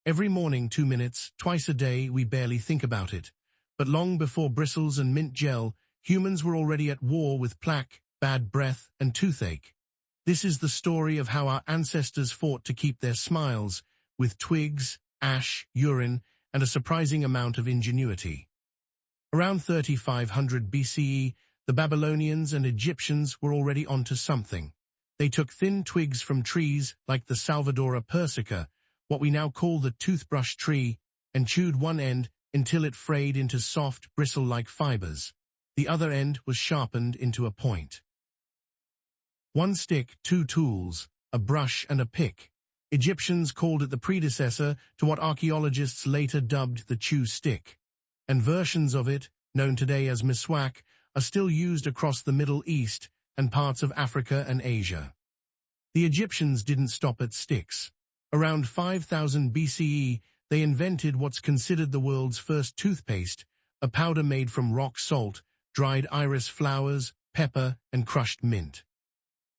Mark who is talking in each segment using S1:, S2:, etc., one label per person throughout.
S1: Every morning 2 minutes, twice a day, we barely think about it. But long before bristles and mint gel, humans were already at war with plaque, bad breath, and toothache. This is the story of how our ancestors fought to keep their smiles, with twigs, ash, urine, and a surprising amount of ingenuity. Around 3500 BCE, the Babylonians and Egyptians were already onto something. They took thin twigs from trees like the Salvadora persica, what we now call the toothbrush tree, and chewed one end until it frayed into soft, bristle-like fibers. The other end was sharpened into a point. One stick, two tools, a brush and a pick. Egyptians called it the predecessor to what archaeologists later dubbed the chew stick. And versions of it, known today as miswak, are still used across the Middle East and parts of Africa and Asia. The Egyptians didn't stop at sticks. Around 5000 BCE, they invented what's considered the world's first toothpaste, a powder made from rock salt, dried iris flowers, pepper, and crushed mint.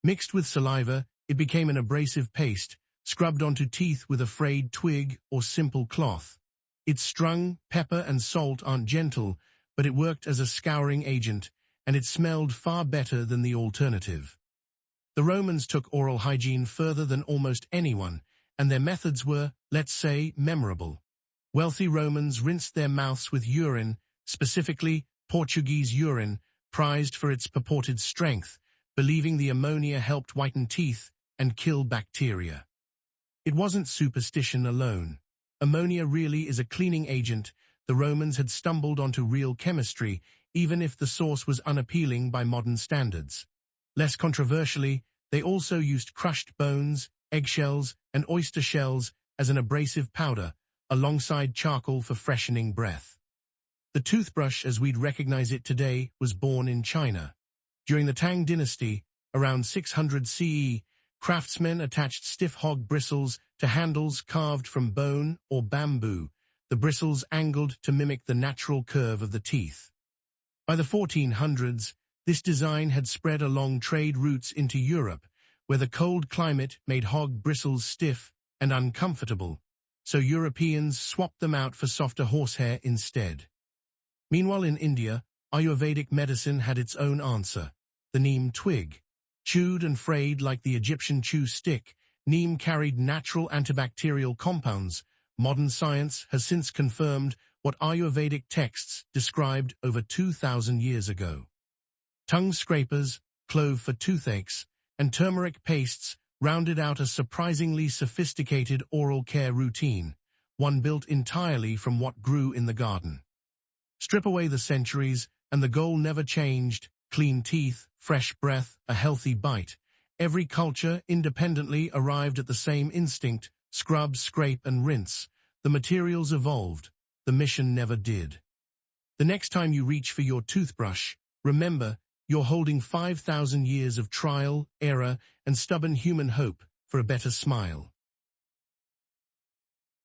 S1: Mixed with saliva, it became an abrasive paste, scrubbed onto teeth with a frayed twig or simple cloth. Its strung, pepper and salt aren't gentle, but it worked as a scouring agent, and it smelled far better than the alternative. The Romans took oral hygiene further than almost anyone, and their methods were, let's say, memorable. Wealthy Romans rinsed their mouths with urine, specifically Portuguese urine, prized for its purported strength, believing the ammonia helped whiten teeth and kill bacteria. It wasn't superstition alone. Ammonia really is a cleaning agent. The Romans had stumbled onto real chemistry, even if the source was unappealing by modern standards. Less controversially, they also used crushed bones, eggshells, and oyster shells as an abrasive powder, alongside charcoal for freshening breath. The toothbrush, as we'd recognize it today, was born in China. During the Tang Dynasty, around 600 CE, craftsmen attached stiff hog bristles to handles carved from bone or bamboo, the bristles angled to mimic the natural curve of the teeth. By the 1400s, this design had spread along trade routes into Europe, where the cold climate made hog bristles stiff and uncomfortable, so Europeans swapped them out for softer horsehair instead. Meanwhile in India, Ayurvedic medicine had its own answer, the Neem twig. Chewed and frayed like the Egyptian chew stick, Neem carried natural antibacterial compounds. Modern science has since confirmed what Ayurvedic texts described over 2,000 years ago. Tongue scrapers, clove for toothaches, and turmeric pastes rounded out a surprisingly sophisticated oral care routine, one built entirely from what grew in the garden. Strip away the centuries, and the goal never changed: clean teeth, fresh breath, a healthy bite. Every culture independently arrived at the same instinct: scrub, scrape, and rinse. The materials evolved. The mission never did. The next time you reach for your toothbrush, remember, you're holding 5,000 years of trial, error, and stubborn human hope for a better smile.